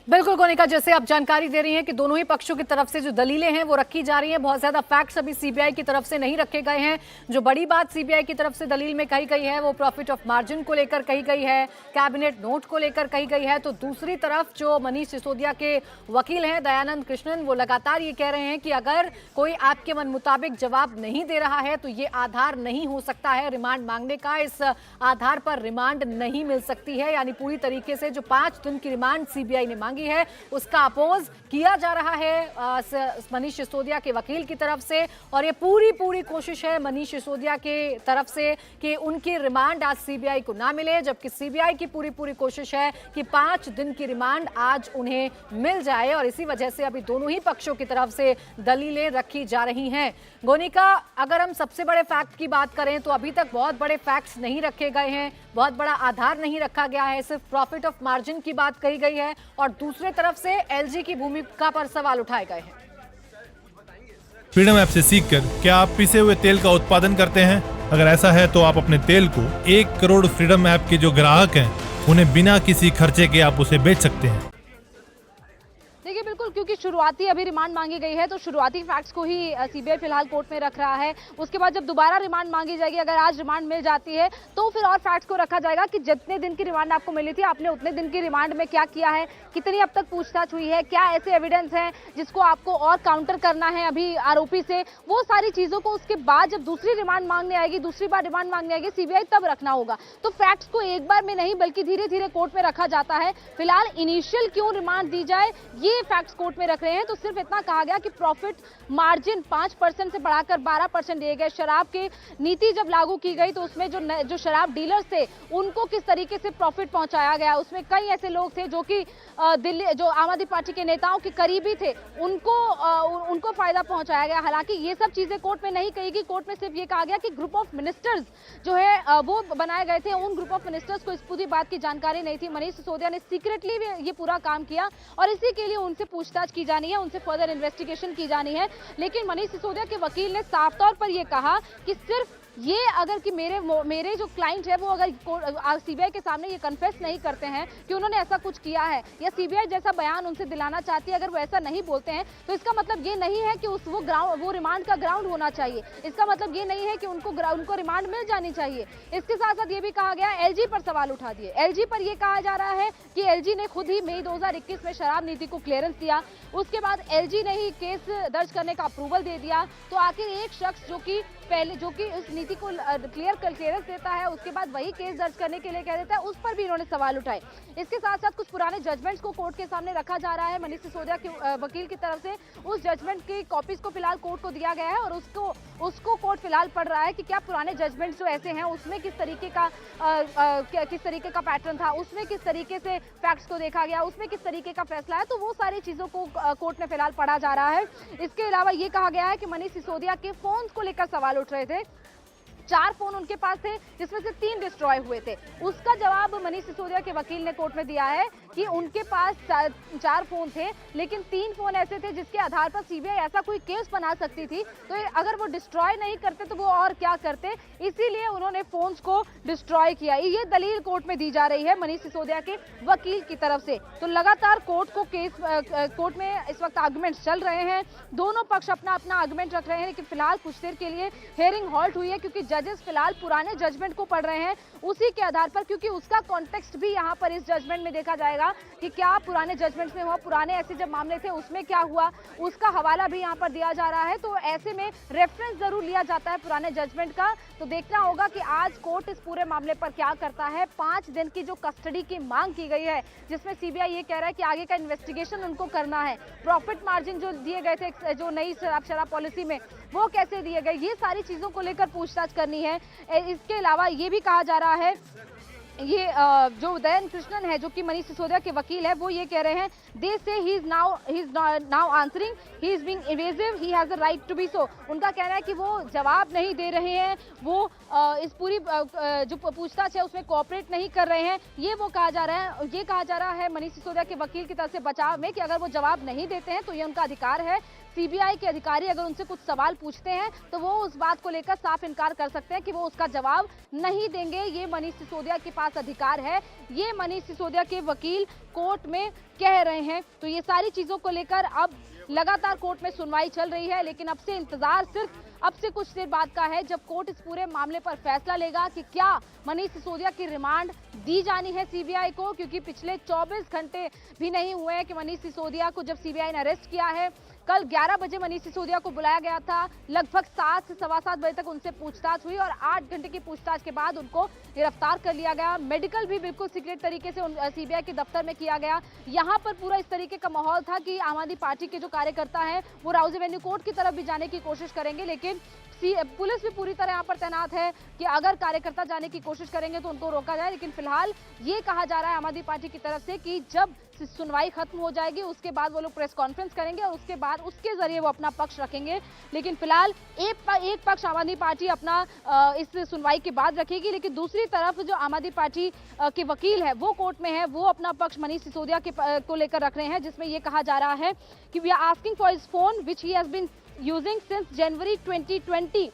बिल्कुल गोनिका, जैसे आप जानकारी दे रही हैं कि दोनों ही पक्षों की तरफ से जो दलीलें हैं वो रखी जा रही हैं, बहुत ज्यादा फैक्ट्स अभी सीबीआई की तरफ से नहीं रखे गए हैं। जो बड़ी बात सीबीआई की तरफ से दलील में कही गई है वो प्रॉफिट ऑफ मार्जिन को लेकर कही गई है, कैबिनेट नोट को लेकर कही गई है। तो दूसरी तरफ जो मनीष सिसोदिया के वकील हैं दयानंद कृष्णन, वो लगातार ये कह रहे हैं कि अगर कोई आपके मन मुताबिक जवाब नहीं दे रहा है तो ये आधार नहीं हो सकता है रिमांड मांगने का, इस आधार पर रिमांड नहीं मिल सकती है। यानी पूरी तरीके से जो 5 दिन की रिमांड सीबीआई ने मांगी है उसका अपोज किया जा रहा है मनीष सिसोदिया के वकील की तरफ से। और ये पूरी कोशिश है मनीष सिसोदिया के तरफ से कि उनकी रिमांड आज सीबीआई को ना मिले, जबकि सीबीआई की पूरी कोशिश है कि 5 दिन की रिमांड आज उन्हें मिल जाए। और इसी वजह से अभी दोनों ही पक्षों की तरफ से दलीलें रखी जा रही हैं। गोनिका, अगर हम सबसे बड़े फैक्ट की बात करें तो अभी तक बहुत बड़े फैक्ट्स नहीं रखे गए हैं, बहुत बड़ा आधार नहीं रखा गया है, सिर्फ प्रॉफिट ऑफ मार्जिन की बात कही गई है और दूसरे तरफ से एलजी की भूमिका पर सवाल उठाए गए हैं। फ्रीडम ऐप से सीखकर क्या आप पिसे हुए तेल का उत्पादन करते हैं? अगर ऐसा है तो आप अपने तेल को 1 करोड़ फ्रीडम ऐप के जो ग्राहक हैं उन्हें बिना किसी खर्चे के आप उसे बेच सकते हैं। देखिए बिल्कुल, क्योंकि शुरुआती अभी रिमांड मांगी गई है तो शुरुआती फैक्ट्स को ही सीबीआई फिलहाल कोर्ट में रख रहा है। उसके बाद जब दोबारा रिमांड मांगी जाएगी, अगर आज रिमांड मिल जाती है तो फिर और फैक्ट्स को रखा जाएगा कि जितने दिन की रिमांड आपको मिली थी आपने उतने दिन की रिमांड में क्या किया है, कितनी अब तक पूछताछ हुई है, क्या ऐसे एविडेंस हैं जिसको आपको और काउंटर करना है अभी आरोपी से, वो सारी चीजों को उसके बाद जब दूसरी रिमांड मांगने आएगी, दूसरी बार रिमांड मांगने आएगी सीबीआई, तब रखना होगा। तो फैक्ट्स को एक बार में नहीं बल्कि धीरे धीरे कोर्ट में रखा जाता है। फिलहाल इनिशियल क्यों रिमांड दी जाए ये फैक्ट्स कोर्ट में रख रहे हैं। तो सिर्फ इतना कहा गया कि प्रॉफिट मार्जिन 5% से बढ़ाकर 12% दिए गए। शराब की नीति जब लागू की गई तो उसमें जो शराब डीलर्स थे उनको किस तरीके से प्रॉफिट पहुंचाया गया, उसमें कई ऐसे लोग थे जो कि दिल्ली जो आम आदमी पार्टी के नेताओं के करीबी थे, उनको फायदा पहुंचाया गया। हालांकि ये सब चीजें कोर्ट में नहीं कही गई। कोर्ट में सिर्फ ये कहा गया कि ग्रुप ऑफ मिनिस्टर्स जो है वो बनाए गए थे, उन ग्रुप ऑफ मिनिस्टर्स को इस पूरी बात की जानकारी नहीं थी। मनीष सिसोदिया ने सीक्रेटली ये पूरा काम किया और इसी के लिए उनसे पूछताछ की जानी है, उनसे फर्दर इन्वेस्टिगेशन की जानी है। लेकिन मनीष सिसोदिया के वकील ने साफ तौर पर यह कहा कि सिर्फ ये अगर कि मेरे जो क्लाइंट है वो अगर सीबीआई के सामने ये कन्फेस नहीं करते हैं कि उन्होंने ऐसा कुछ किया है या सीबीआई जैसा बयान उनसे दिलाना चाहती है, अगर वो ऐसा नहीं बोलते हैं तो इसका मतलब ये नहीं है कि वो रिमांड का ग्राउंड होना चाहिए। इसका मतलब ये नहीं है कि उनको रिमांड मिल जानी चाहिए। इसके साथ साथ ये भी कहा गया, एलजी पर सवाल उठा दिए। एलजी पर यह कहा जा रहा है कि एलजी ने खुद ही मई 2021 में शराब नीति को क्लियरेंस दिया, उसके बाद एलजी ने ही केस दर्ज करने का अप्रूवल दे दिया। तो आखिर एक शख्स जो कि उस नीति को क्लियरेंस देता है उसके बाद वही केस दर्ज करने के लिए कह देता है, उस पर भी इन्होंने सवाल उठाए। इसके साथ साथ कुछ पुराने जजमेंट्स को कोर्ट के सामने रखा जा रहा है। मनीष सिसोदिया के वकील की तरफ से उस जजमेंट की कॉपीज को फिलहाल कोर्ट को दिया गया है और उसको कोर्ट फिलहाल पढ़ रहा है कि क्या पुराने जजमेंट्स जो ऐसे हैं उसमें किस तरीके का पैटर्न था, उसमें किस तरीके से फैक्ट्स को देखा गया, उसमें किस तरीके का फैसला है। तो वो सारी चीजों को कोर्ट में फिलहाल पढ़ा जा रहा है। इसके अलावा ये कहा गया है कि मनीष सिसोदिया के फोन को लेकर सवाल उठ रहे थे। 4 फोन उनके पास थे जिसमें से 3 डिस्ट्रॉय हुए थे। उसका जवाब मनीष सिसोदिया के वकील ने कोर्ट में दिया है कि उनके पास 4 फोन थे लेकिन 3 फोन ऐसे थे जिसके आधार पर सीबीआई ऐसा कोई केस बना सकती थी। तो अगर वो डिस्ट्रॉय नहीं करते तो वो और क्या करते, इसीलिए उन्होंने फोन्स को डिस्ट्रॉय किया। ये दलील कोर्ट में दी जा रही है मनीष सिसोदिया के वकील की तरफ से। तो लगातार कोर्ट में इस वक्त आर्गुमेंट्स चल रहे हैं, दोनों पक्ष अपना आर्गुमेंट रख रहे हैं। लेकिन फिलहाल कुछ देर के लिए हियरिंग हॉल्ट हुई है क्योंकि जजेस फिलहाल पुराने जजमेंट को पढ़ रहे हैं उसी के आधार पर, क्योंकि उसका कॉन्टेक्स्ट भी यहाँ पर इस जजमेंट में देखा जाएगा कि क्या पुराने जजमेंट्स में हुआ, पुराने ऐसे जब मामले थे उसमें क्या हुआ, उसका हवाला भी यहाँ पर दिया जा रहा है। तो ऐसे में रेफरेंस जरूर लिया जाता है पुराने जजमेंट का। तो देखना होगा कि आज कोर्ट इस पूरे मामले पर क्या करता है। 5 दिन की जो कस्टडी की मांग की गई है जिसमें सीबीआई ये कह रहा है कि आगे का इन्वेस्टिगेशन उनको करना है, प्रॉफिट मार्जिन जो दिए गए थे जो नई शराब पॉलिसी में वो कैसे दिए गए, ये सारी चीजों को लेकर पूछताछ करनी है। इसके अलावा ये भी कहा जा रहा है, ये जो दयानंद कृष्णन है जो कि मनीष सिसोदिया के वकील है, वो ये कह रहे हैं, they say he is now answering, he is being evasive, he has a right to be so. उनका कहना है कि वो जवाब नहीं दे रहे हैं, वो इस पूरी जो पूछताछ है उसमें कोऑपरेट नहीं कर रहे हैं। ये कहा जा रहा है मनीष सिसोदिया के वकील की तरफ से बचाव में कि अगर वो जवाब नहीं देते हैं तो ये उनका अधिकार है। सीबीआई के अधिकारी अगर उनसे कुछ सवाल पूछते हैं तो वो उस बात को लेकर साफ इनकार कर सकते हैं कि वो उसका जवाब नहीं देंगे। ये मनीष सिसोदिया के पास पास अधिकार है, ये मनीष सिसोदिया के वकील कोर्ट में कह रहे हैं। तो ये सारी चीजों को लेकर अब लगातार कोर्ट में सुनवाई चल रही है, लेकिन अब से इंतजार सिर्फ अब से कुछ देर बाद का है, जब कोर्ट इस पूरे मामले पर फैसला लेगा कि क्या मनीष सिसोदिया की रिमांड दी जानी है सीबीआई को, क्योंकि पिछले 24 घंटे भी नहीं हुए हैं कि मनीष सिसोदिया को जब सीबीआई ने अरेस्ट किया है। कल 11 बजे मनीष सिसोदिया को बुलाया गया था, लगभग 7 से सवा 7 बजे तक उनसे पूछताछ हुई और 8 घंटे की पूछताछ के बाद उनको गिरफ्तार कर लिया गया। मेडिकल भी बिल्कुल सीक्रेट तरीके से सीबीआई के दफ्तर में किया गया। यहाँ पर पूरा इस तरीके का माहौल था कि आम आदमी पार्टी के जो कार्यकर्ता हैं वो राउज एवेन्यू कोर्ट की तरफ भी जाने की कोशिश करेंगे, लेकिन पुलिस भी पूरी तरह यहाँ पर तैनात है कि अगर कार्यकर्ता जाने की कोशिश करेंगे तो उनको रोका जाए। लेकिन फिलहाल ये कहा जा रहा है आम आदमी पार्टी की तरफ से कि जब सुनवाई खत्म हो जाएगी उसके बाद वो लोग प्रेस कॉन्फ्रेंस करेंगे और उसके बाद उसके जरिए वो अपना पक्ष रखेंगे। लेकिन फिलहाल एक पक्ष आम आदमी पार्टी अपना इस सुनवाई के बाद रखेगी, लेकिन दूसरी तरफ जो आम आदमी पार्टी के वकील है वो कोर्ट में है, वो अपना पक्ष मनीष सिसोदिया को लेकर रख रहे हैं, जिसमें ये कहा जा रहा है कि we are asking for his phone which he has been using since January 2020।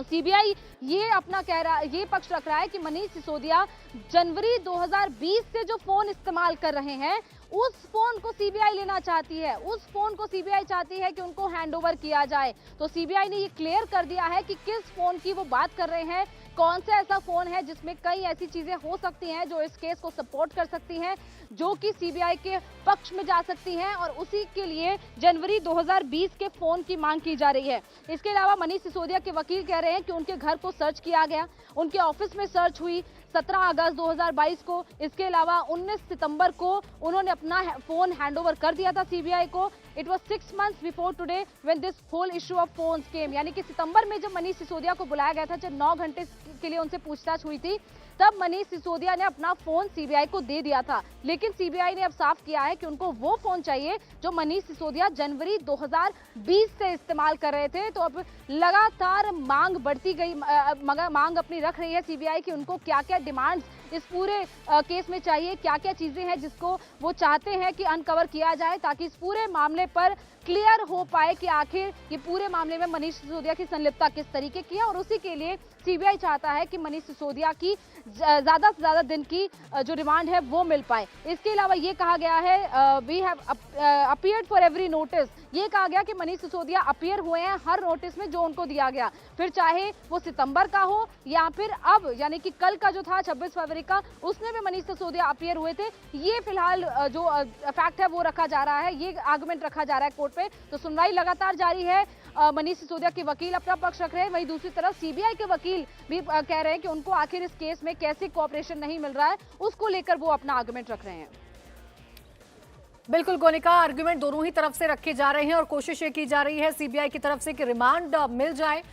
CBI ये अपना ये पक्ष रख रहा है कि मनीष सिसोदिया जनवरी 2020 से जो फोन इस्तेमाल कर रहे हैं उस फोन को सीबीआई लेना चाहती है, उस फोन को सीबीआई चाहती है कि उनको हैंडओवर किया जाए। तो सीबीआई ने ये क्लियर कर दिया है कि किस फोन की वो बात कर रहे हैं, कौन सा ऐसा फोन है जिसमें कई ऐसी चीजें हो सकती हैं जो इस केस को सपोर्ट कर सकती हैं, जो कि सीबीआई के पक्ष में जा सकती हैं, और उसी के लिए जनवरी 2020 के फोन की मांग की जा रही है। इसके अलावा मनीष सिसोदिया के वकील कह रहे हैं कि उनके घर को सर्च किया गया, उनके ऑफिस में सर्च हुई 17 अगस्त 2022 को। इसके अलावा 19 सितंबर को उन्होंने अपना फोन हैंडओवर कर दिया था सीबीआई को। It was 6 months before today when this whole issue of phones came, यानी कि सितंबर में जब मनीष सिसोदिया को बुलाया गया था, जब 9 घंटे के लिए उनसे पूछताछ हुई थी, तब मनीष सिसोदिया ने अपना फोन सीबीआई को दे दिया था। लेकिन सीबीआई ने अब साफ किया है कि उनको वो फोन चाहिए जो मनीष सिसोदिया जनवरी 2020 से इस्तेमाल कर रहे थे। तो अब लगातार मांग बढ़ती गई, मांग अपनी रख रही है सीबीआई कि उनको क्या क्या डिमांड्स इस पूरे केस में चाहिए, क्या क्या चीजें हैं जिसको वो चाहते हैं कि अनकवर किया जाए, ताकि इस पूरे मामले पर क्लियर हो पाए कि आखिर ये पूरे मामले में मनीष सिसोदिया की संलिप्तता किस तरीके की है। और उसी के लिए सीबीआई चाहता है कि मनीष सिसोदिया की ज्यादा से ज्यादा दिन की जो रिमांड है वो मिल पाए। इसके अलावा ये कहा गया है we have appeared for every notice, ये कहा गया कि मनीष सिसोदिया अपीयर हुए हैं हर नोटिस में जो उनको दिया गया, फिर चाहे वो सितंबर का हो या फिर अब यानी कि कल का जो था 26 फरवरी का, उसमें भी मनीष सिसोदिया अपीयर हुए थे। ये फिलहाल जो फैक्ट है वो रखा जा रहा है, ये आर्गुमेंट रखा जा रहा है कोर्ट पे। तो सुनवाई लगातार जारी है, मनीष सिसोदिया के वकील अपना पक्ष रख रहे हैं, वहीं दूसरी तरफ सीबीआई के वकील भी कह रहे हैं कि उनको आखिर इस केस में कैसे कोऑपरेशन नहीं मिल रहा है, उसको लेकर वो अपना आर्गुमेंट रख रहे हैं। बिल्कुल गोनिका, आर्गुमेंट दोनों ही तरफ से रखे जा रहे हैं और कोशिश ये की जा रही है सीबीआई की तरफ से कि रिमांड मिल जाए।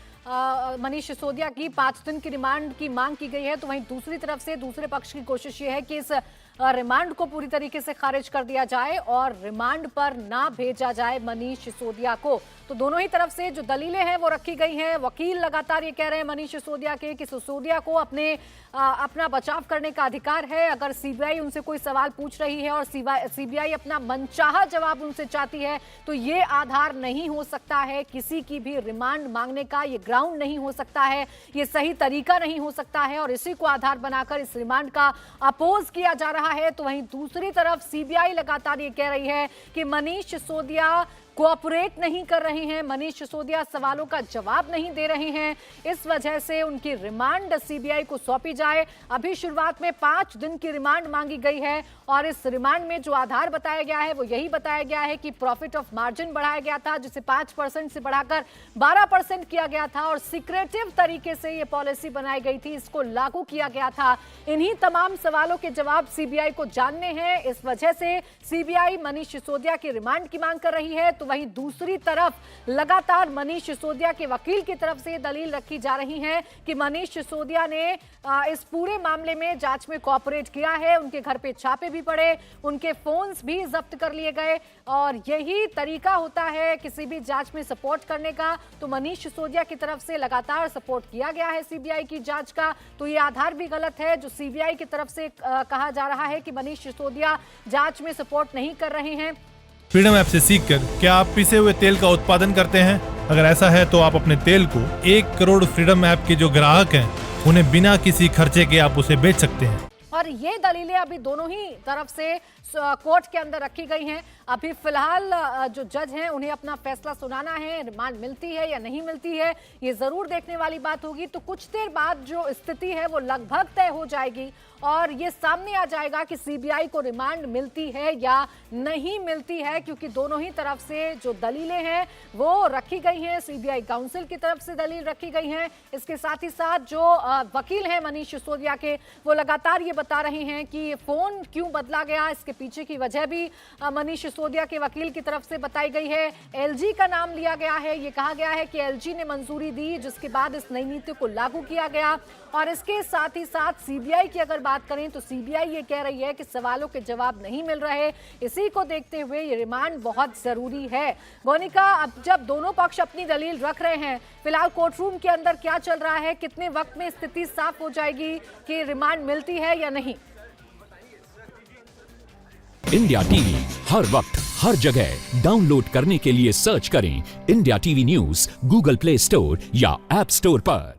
मनीष सिसोदिया की 5 दिन की रिमांड की मांग की गई है, तो वहीं दूसरी तरफ से दूसरे पक्ष की कोशिश ये है कि इस रिमांड को पूरी तरीके से खारिज कर दिया जाए और रिमांड पर ना भेजा जाए मनीष सिसोदिया को। तो दोनों ही तरफ से जो दलीलें हैं वो रखी गई हैं। वकील लगातार ये कह रहे हैं मनीष सिसोदिया के कि सिसोदिया को अपना बचाव करने का अधिकार है। अगर सीबीआई उनसे कोई सवाल पूछ रही है और सीबीआई अपना मनचाहा जवाब उनसे चाहती है, तो ये आधार नहीं हो सकता है किसी की भी रिमांड मांगने का, ये ग्राउंड नहीं हो सकता है, ये सही तरीका नहीं हो सकता है, और इसी को आधार बनाकर इस रिमांड का अपोज किया जा रहा है। तो वहीं दूसरी तरफ सीबीआई लगातार ये कह रही है कि मनीष सिसोदिया कोऑपरेट नहीं कर रहे हैं, मनीष सिसोदिया सवालों का जवाब नहीं दे रहे हैं, इस वजह से उनकी रिमांड सीबीआई को सौंपी जाए। अभी शुरुआत में 5 दिन की रिमांड मांगी गई है और इस रिमांड में जो आधार बताया गया है वो यही बताया गया है कि प्रॉफिट ऑफ मार्जिन बढ़ाया गया था, जिसे 5% से बढ़ाकर 12% किया गया था और सीक्रेटिव तरीके से ये पॉलिसी बनाई गई थी, इसको लागू किया गया था। इन्हीं तमाम सवालों के जवाब सीबीआई को जानने हैं, इस वजह से सीबीआई मनीष सिसोदिया की रिमांड की मांग कर रही है। तो वहीं दूसरी तरफ लगातार मनीष सिसोदिया के वकील की तरफ से दलील रखी जा रही है कि मनीष सिसोदिया ने इस पूरे मामले में जांच में कोऑपरेट किया है, उनके घर पे छापे भी पड़े, उनके फोन्स भी जब्त कर लिए गए और यही तरीका होता है किसी भी जांच में सपोर्ट करने का। तो मनीष सिसोदिया की तरफ से लगातार सपोर्ट किया गया है सीबीआई की जांच का। तो ये आधार भी गलत है जो सीबीआई की तरफ से कहा जा रहा है कि मनीष सिसोदिया जांच में सपोर्ट नहीं कर रहे हैं। फ्रीडम ऐप से सीखकर क्या आप पिसे हुए तेल का उत्पादन करते हैं? अगर ऐसा है तो आप अपने तेल को 1 करोड़ फ्रीडम ऐप के जो ग्राहक हैं उन्हें बिना किसी खर्चे के आप उसे बेच सकते हैं। और ये दलीलें अभी दोनों ही तरफ से कोर्ट के अंदर रखी गई हैं। अभी फिलहाल जो जज हैं उन्हें अपना फैसला सुनाना है, रिमांड मिलती है या नहीं मिलती है ये जरूर देखने वाली बात होगी। तो कुछ देर बाद जो स्थिति है वो लगभग तय हो जाएगी और ये सामने आ जाएगा कि सीबीआई को रिमांड मिलती है या नहीं मिलती है, क्योंकि दोनों ही तरफ से जो दलीलें हैं वो रखी गई हैं। सीबीआई काउंसिल की तरफ से दलील रखी गई हैं। इसके साथ ही साथ जो वकील हैं मनीष सिसोदिया के, वो लगातार ये बता रहे हैं कि फोन क्यों बदला गया, इसके पीछे की वजह भी मनीष सिसोदिया के वकील की तरफ से बताई गई है। एलजी का नाम लिया गया है, ये कहा गया है कि एलजी ने मंजूरी दी, जिसके बाद इस नई नीति को लागू किया गया। और इसके साथ ही साथ सीबीआई की अगर बात करें तो सीबीआई ये कह रही है कि सवालों के जवाब नहीं मिल रहे। इसी को देखते हुए ये रिमांड बहुत जरूरी है। गोनिका, अब जब दोनों पक्ष अपनी दलील रख रहे हैं, फिलहाल कोर्ट रूम के अंदर क्या चल रहा है, कितने वक्त में स्थिति साफ हो जाएगी कि रिमांड मिलती है या नहीं? इंडिया टीवी हर वक्त हर जगह डाउनलोड करने के लिए सर्च करें India TV news Google play store या ऐप स्टोर पर।